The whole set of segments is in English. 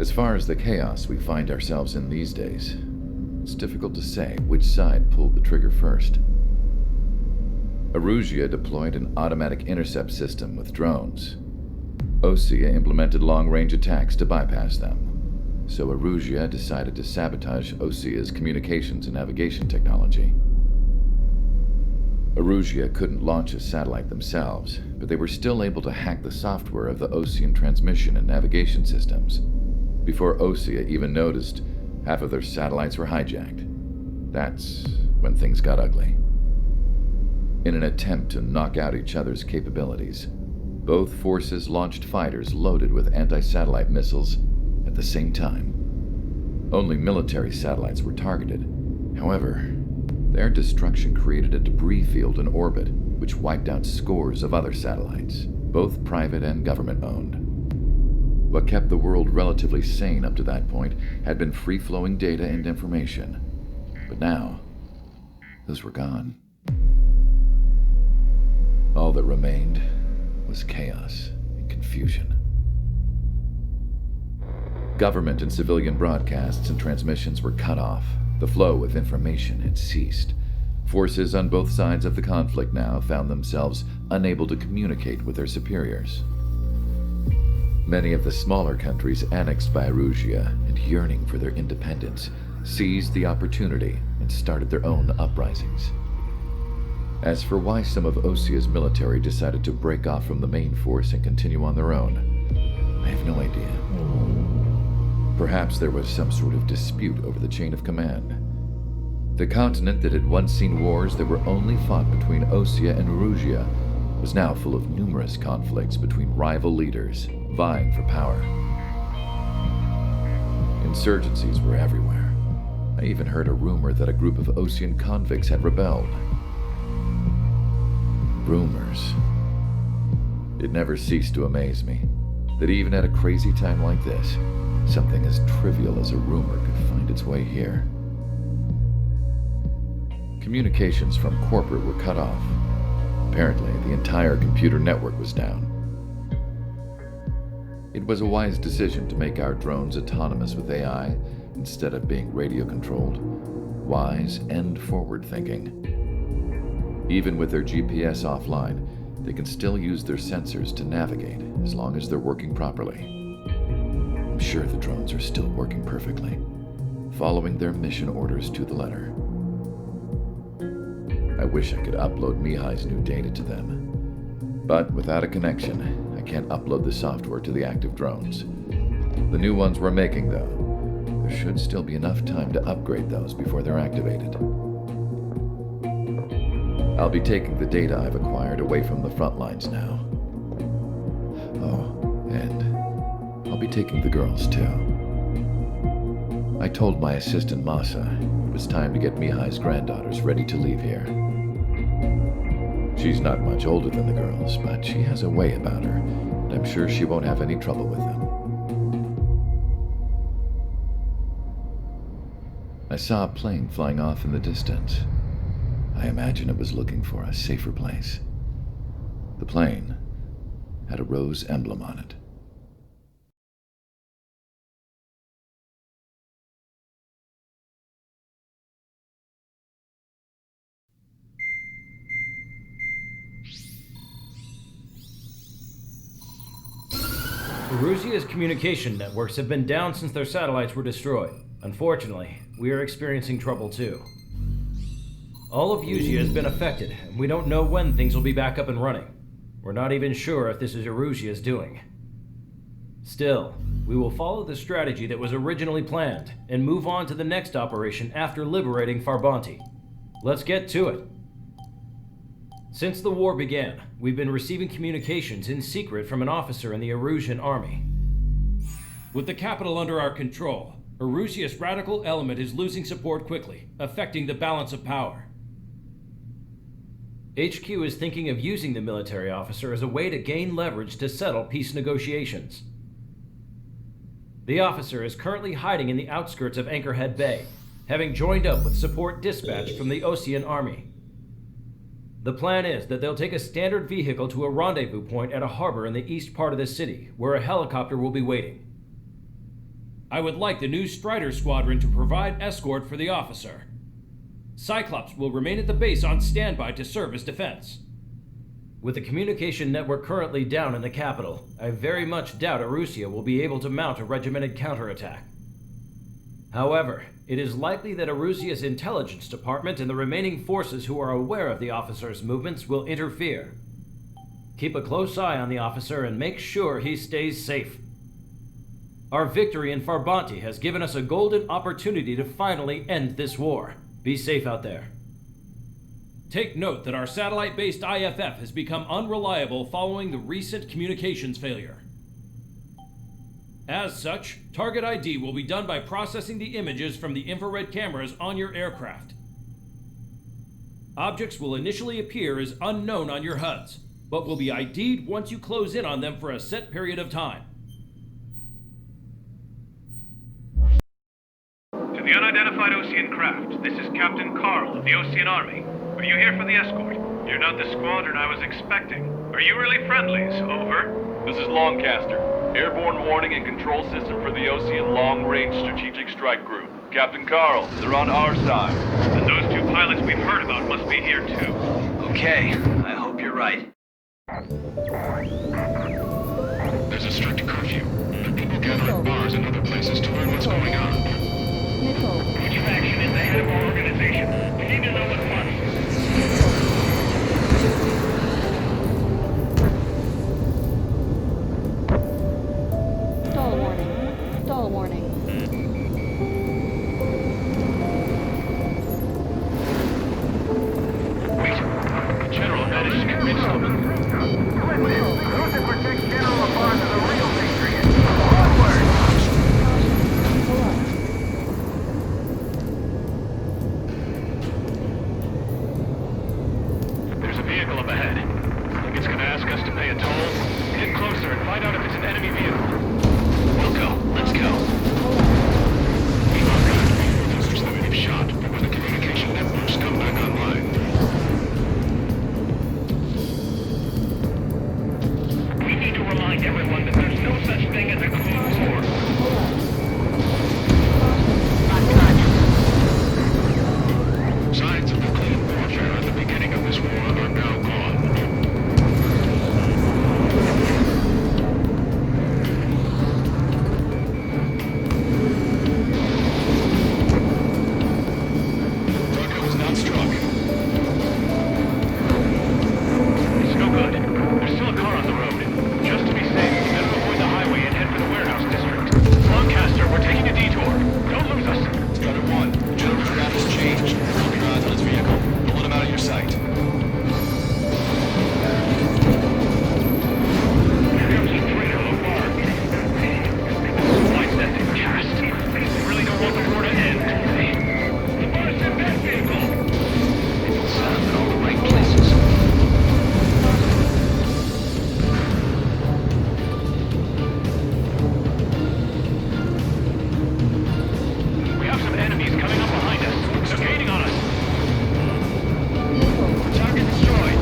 As far as the chaos we find ourselves in these days, it's difficult to say which side pulled the trigger first. Erusean deployed an automatic intercept system with drones. Osea implemented long-range attacks to bypass them, so Erusean decided to sabotage Osea's communications and navigation technology. Erusean couldn't launch a satellite themselves, but they were still able to hack the software of the Osean transmission and navigation systems. Before Osea even noticed, half of their satellites were hijacked. That's when things got ugly. In an attempt to knock out each other's capabilities, both forces launched fighters loaded with anti-satellite missiles at the same time. Only military satellites were targeted. However, their destruction created a debris field in orbit, which wiped out scores of other satellites, both private and government-owned. What kept the world relatively sane up to that point had been free-flowing data and information. But now, those were gone. All that remained was chaos and confusion. Government and civilian broadcasts and transmissions were cut off. The flow of information had ceased. Forces on both sides of the conflict now found themselves unable to communicate with their superiors. Many of the smaller countries annexed by Erusean and yearning for their independence seized the opportunity and started their own uprisings. As for why some of Osea's military decided to break off from the main force and continue on their own, I have no idea. Perhaps there was some sort of dispute over the chain of command. The continent that had once seen wars that were only fought between Osea and Erusean was now full of numerous conflicts between rival leaders vying for power. Insurgencies were everywhere. I even heard a rumor that a group of Osean convicts had rebelled. Rumors. It never ceased to amaze me that even at a crazy time like this, something as trivial as a rumor could find its way here. Communications from corporate were cut off. Apparently, the entire computer network was down. It was a wise decision to make our drones autonomous with AI instead of being radio-controlled. Wise and forward-thinking. Even with their GPS offline, they can still use their sensors to navigate as long as they're working properly. I'm sure the drones are still working perfectly, following their mission orders to the letter. I wish I could upload Mihai's new data to them. But without a connection, I can't upload the software to the active drones. The new ones we're making, though, there should still be enough time to upgrade those before they're activated. I'll be taking the data I've acquired away from the front lines now. Oh, and I'll be taking the girls too. I told my assistant Masa it was time to get Mihai's granddaughters ready to leave here. She's not much older than the girls, but she has a way about her, and I'm sure she won't have any trouble with them. I saw a plane flying off in the distance. I imagine it was looking for a safer place. The plane had a rose emblem on it. Erusean's communication networks have been down since their satellites were destroyed. Unfortunately, we are experiencing trouble too. All of Erusean has been affected, and we don't know when things will be back up and running. We're not even sure if this is Erusean's doing. Still, we will follow the strategy that was originally planned, and move on to the next operation after liberating Farbanti. Let's get to it. Since the war began, we've been receiving communications in secret from an officer in the Erusean army. With the capital under our control, Erusean's radical element is losing support quickly, affecting the balance of power. HQ is thinking of using the military officer as a way to gain leverage to settle peace negotiations. The officer is currently hiding in the outskirts of Anchorhead Bay, having joined up with support dispatched from the Osean army. The plan is that they'll take a standard vehicle to a rendezvous point at a harbor in the east part of the city, where a helicopter will be waiting. I would like the new Strider Squadron to provide escort for the officer. Cyclops will remain at the base on standby to serve as defense. With the communication network currently down in the capital, I very much doubt Erusean will be able to mount a regimented counterattack. However, it is likely that Erusean's intelligence department and the remaining forces who are aware of the officer's movements will interfere. Keep a close eye on the officer and make sure he stays safe. Our victory in Farbanti has given us a golden opportunity to finally end this war. Be safe out there. Take note that our satellite-based IFF has become unreliable following the recent communications failure. As such, target ID will be done by processing the images from the infrared cameras on your aircraft. Objects will initially appear as unknown on your HUDs, but will be ID'd once you close in on them for a set period of time. To the unidentified Ocean craft, this is Captain Carl of the Ocean Army. Are you here for the escort? You're not the squadron I was expecting. Are you really friendlies? Over. This is Long Caster. Airborne warning and control system for the Ocean Long Range Strategic Strike Group. Captain Carl, they're on our side. And those two pilots we've heard about must be here too. Okay, I hope you're right. There's a strict curfew. People gather at bars and other places to learn what's going on. Which faction is the head of our organization? We need to know at once. Stall warning. Stall warning. Wait. The General managed to convince them. Who's to protect General LaFarge as a real patriot? Onward! There's a vehicle up ahead. Think it's gonna ask us to pay a toll? Get closer and find out if it's an enemy vehicle. We'll go. Let's go. Others that we've shot, but when the communication networks come back online. We need to remind everyone that there's no such thing as a closed war. Signs of the clean warfare at the beginning of this war are now gone. Target was not struck. It's no good. There's still a car on the road. Just to be safe, better avoid the highway and head for the warehouse district. Long Caster, we're taking a detour. Don't lose us. Strider 1, General's route has changed. Keep your eyes on his vehicle. Don't let him out of your sight. Here comes a traitor LaFarge. Lights that thing cast. They really don't want the war to end, do they? LaFarge, send that vehicle! Set up in all the right places. We have some enemies coming up behind us. They're gaining on us. Target destroyed.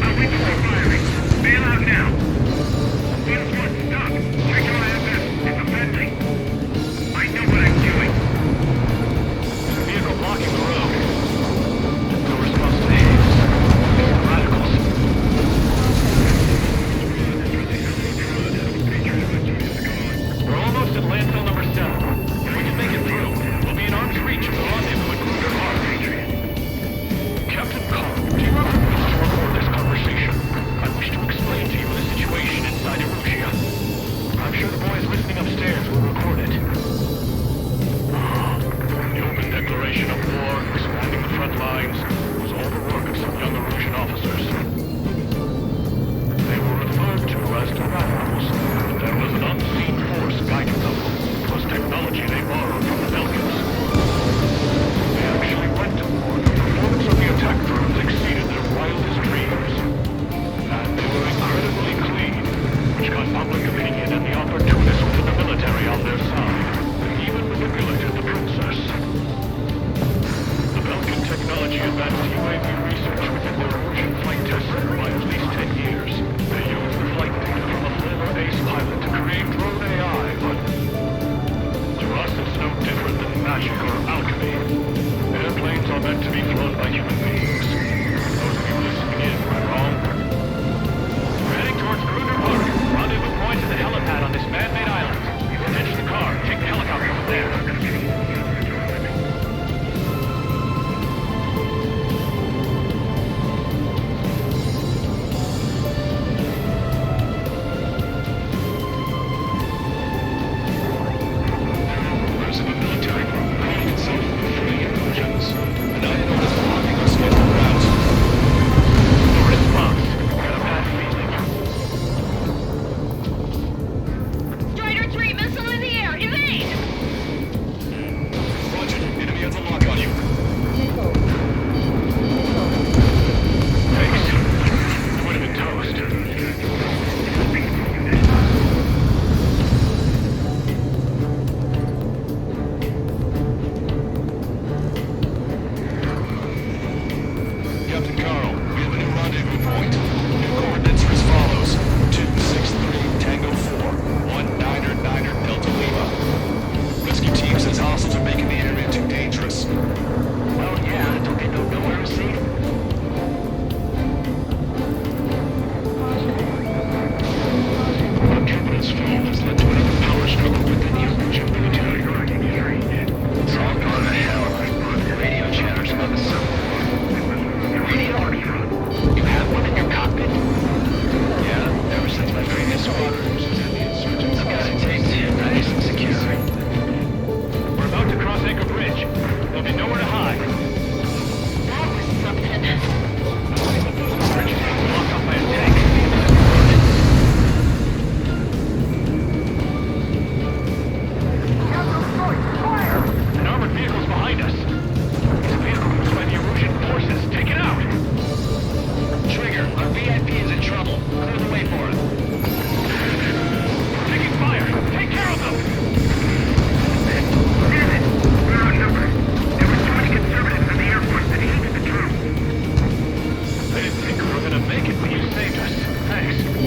Our wings are firing. Bail out now. This one, stop. Check your IFF. It's a friendly. I know what I'm doing. There's a vehicle blocking the road. No response to aids. The radicals. We're almost at landfill number 7. If we can make it through, we'll be in arm's reach of the rendezvous at Gorgon Harbor. Captain Carl, do you ever wish to record this conversation? I wish to explain to you the situation inside Erusean.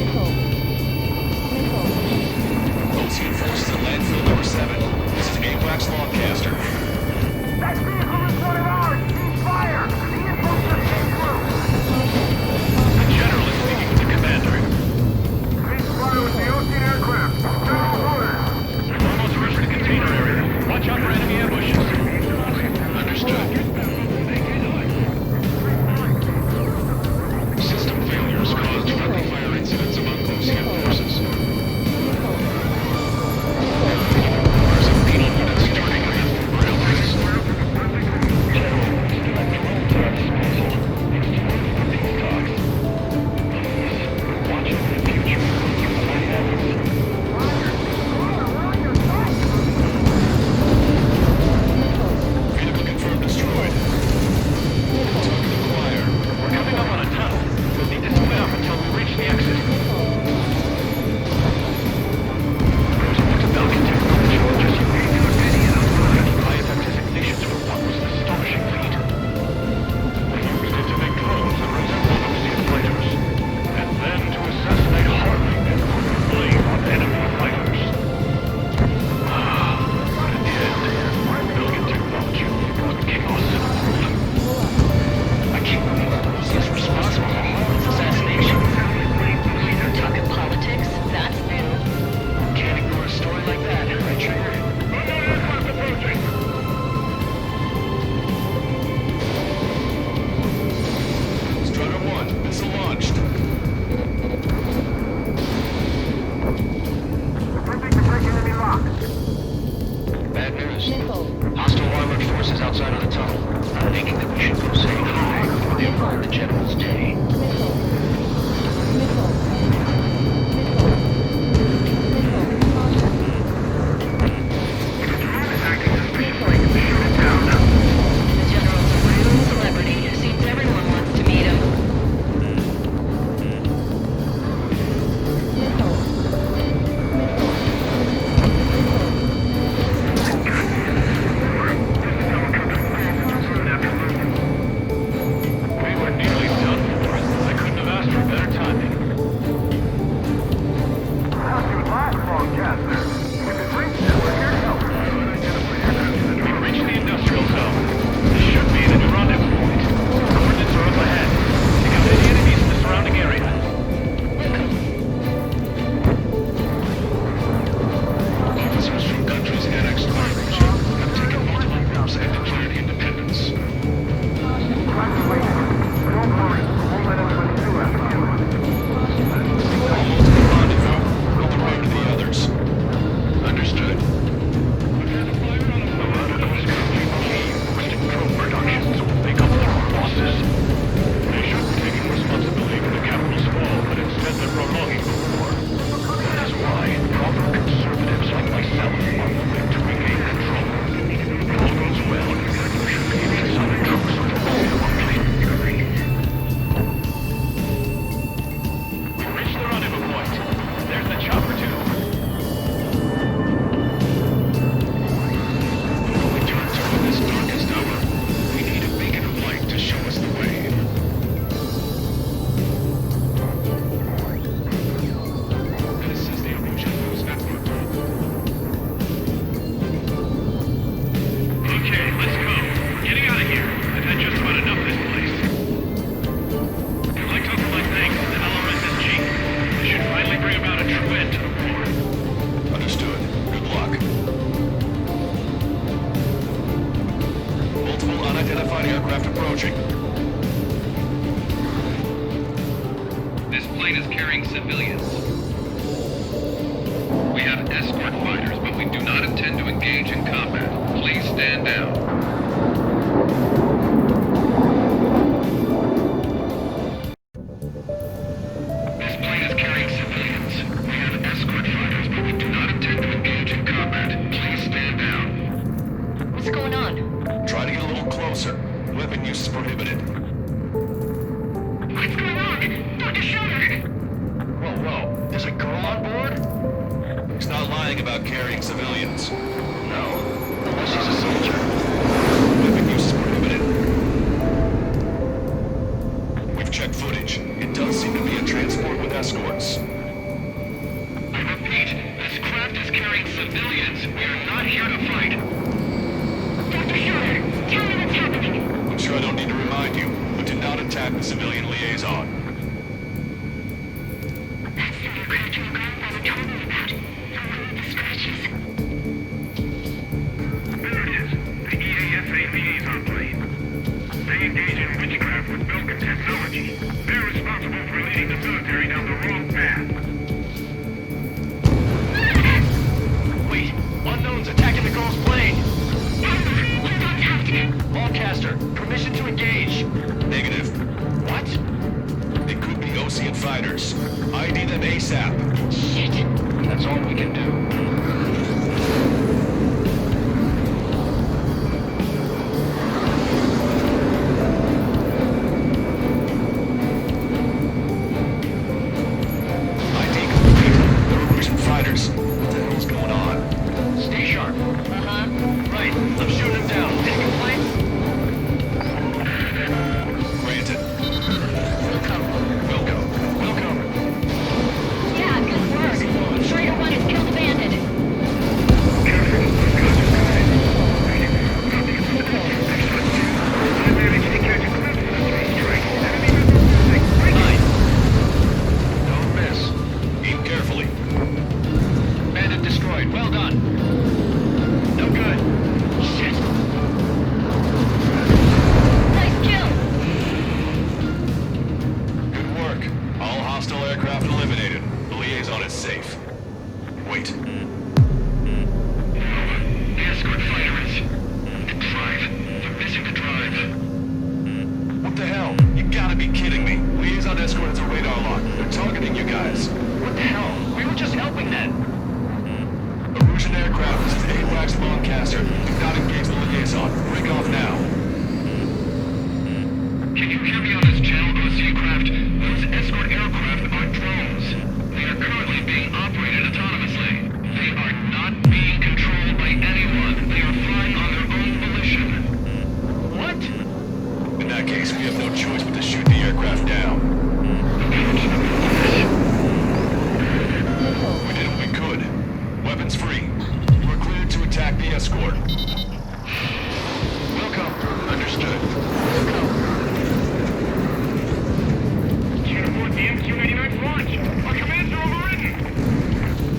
Missile. Missile. Ocean forces at landfill number 7. This is AWACS Long Caster. That vehicle is one of ours! Cease fire! The info just came through! The General is speaking with the Commander. Cease fire with the Ocean aircraft! General orders! We've almost reached the container area. Watch out for enemy ambushes. Understood. System failures caused friendly fire incidents among Ocean forces. Bars of penal units turning against railways. Vehicle confirmed destroyed. Target acquired. We're coming up on a tunnel. We'll need to split up until we reach the exit. There's a Falcon technology. Just you wait for any of IFF designations for what was the astonishing feat. They used it to make drones that resembled Ocean fighters, and then to assassinate Harley and blame on enemy fighters. But in the end, brilliant technology brought chaos to the world. I can't believe Lucy's responsible for Harlan's assassination. You're talking politics? That's new. Can't ignore a story like that, right, Trigger? Unknown aircraft approaching! Strider 1, missile launched. Attempting to break enemy lock. Bad news. Missile. Hostile armored forces outside of the tunnel. I'm thinking that we should go say hi before they ruin the General's day. Missile. Missile. Missile. The General's a real celebrity. Seems everyone wants to meet him. We were nearly done for. I couldn't have asked for better timing. AWACS Long Caster. If it reaches it, we're here to help. We've reached the industrial zone. This should be the new rendezvous point. Coordinates are up ahead. Take out any enemies in the surrounding area. Officers from countries annexed by Russia have taken multiple groups and declared independence. Congratulations. Don't worry. Won't let anyone do after you. Almost at the rendezvous. On the road to the others. Understood. The radicals currently key requesting drone productions will make up for our losses. They should be taking responsibility for the capital's fall, but instead they're prolonging the war. That is why proper conservatives like myself are willing to regain control. If all goes well, we should be able to summon troops from all the country. We've reached the rendezvous point. There's the chopper too. We turn to in this darkest hour. We need a beacon of light to show us the way. This is the Erusean News Network. Okay, let's go. We're getting out of here. I've had just about enough of this place. I'd like to offer my thanks to the LRSSG. This should finally bring about a true end to the war. Understood. Good luck. Multiple unidentified aircraft approaching. This plane is carrying civilians. We have escort fighters, but we do not intend to engage in combat. Please stand down. This plane is carrying civilians. We have escort fighters, but we do not intend to engage in combat. Please stand down. What's going on? Try to get a little closer. Weapon use is prohibited. What's going on? Dr. Schiller! Whoa. There's a girl on board? He's not lying about carrying civilians. No. Unless he's a soldier. Weapon use is prohibited. We've checked footage. It does seem to be a transport with escorts. Please, we are not here to fight. Dr. Schroeder, tell me what's happening. I'm sure I don't need to remind you, but do not attack the civilian liaison. That's the aircraft your grandfather told me about. The scratches. There it is. The EASA liaison plane. They engage in witchcraft with Belkin technology. They're responsible for leading the military down the wrong path. Wait, unknowns attacking the girl's plane. We're not touched. Long Caster, permission to engage. Negative. What? It could be Ocean fighters. ID them ASAP. Shit. That's all we can do. ID complete. They're Erusean fighters. What the hell's going on? Stay sharp. Uh-huh. Right, I'm shooting them down. Any complaints? Granted. Wilco. Yeah, good work. Schrader 1 has killed a bandit. I managed to catch a glimpse of the three strikes. Enemy missile Nine. Don't miss. Aim carefully. Bandit destroyed. Well done. No good. Shit. Nice kill. Good work. All hostile aircraft eliminated. The liaison is safe. Wait. The escort fighter is... the drive. They're missing the drive. What the hell? You gotta be kidding me. Liaison escort has a radar lock. They're targeting you guys. What the hell? We were just helping them. Erusean aircraft. This is AWACS Long Caster. Do not engage the liaison. Break off now. Can you hear me on this channel, OC craft? Those escort aircraft are drones. They are currently being operated autonomously. They are not being controlled by anyone. They are flying on their own volition. What? In that case, we have no choice but to shoot the aircraft down. We did what we could. Weapons free. You are cleared to attack the escort. Welcome. Understood. Uniform DMQ-89 launch. Our commands are overridden.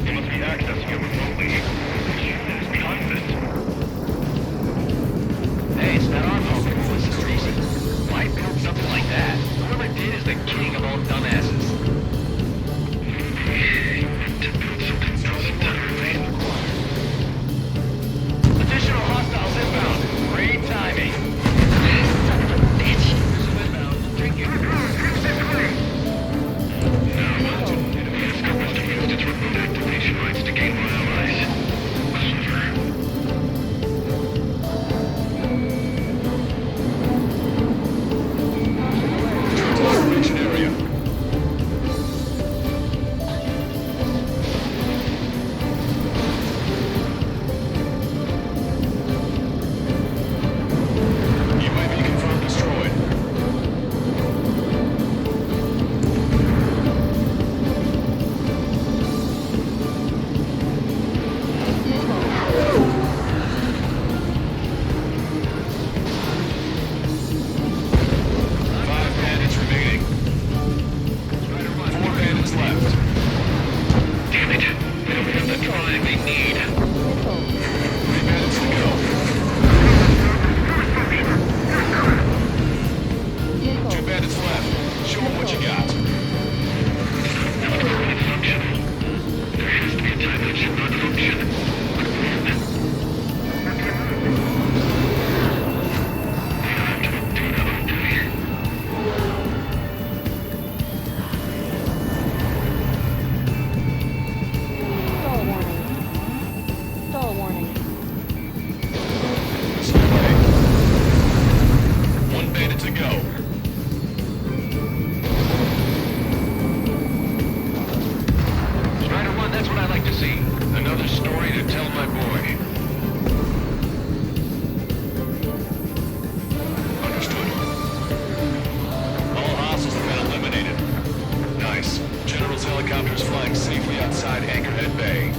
They must be accessing it remotely. Human is behind this. Hey, it's not our fault. This is reason. Why build something like that? Whoever did is the king of all dumbasses. To build something doesn't remain. Additional hostiles inbound. Great timing. Son of a bitch. Inbound. Take it. Enemy escort must have used its remote activation rights to gain more allies. Clever. Operation area. UAV confirmed destroyed. Five bandits remaining. 4 bandits left. Damn it. They don't have the drive they need. 3 bandits to go. 2 bandits left. Show them what you got. It's functional. There has to be a time that should not function. Stall warning. Stall warning. Display. 1 bandit to go. Strider 1, that's what I like to see. Another story to tell my boy. Understood. All hostiles have been eliminated. Nice. General's helicopter is flying safely outside Anchorhead Bay.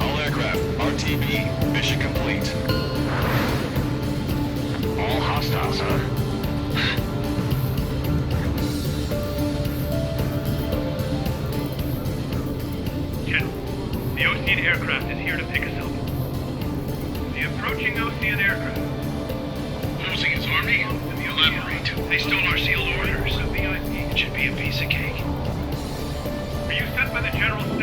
All aircraft, RT PB, mission complete. All hostiles, huh? General, the Ocean aircraft is here to pick us up. The approaching Ocean aircraft. Losing his army? Elaborate. They stole our sealed orders. It should be a piece of cake. Were you sent by the General's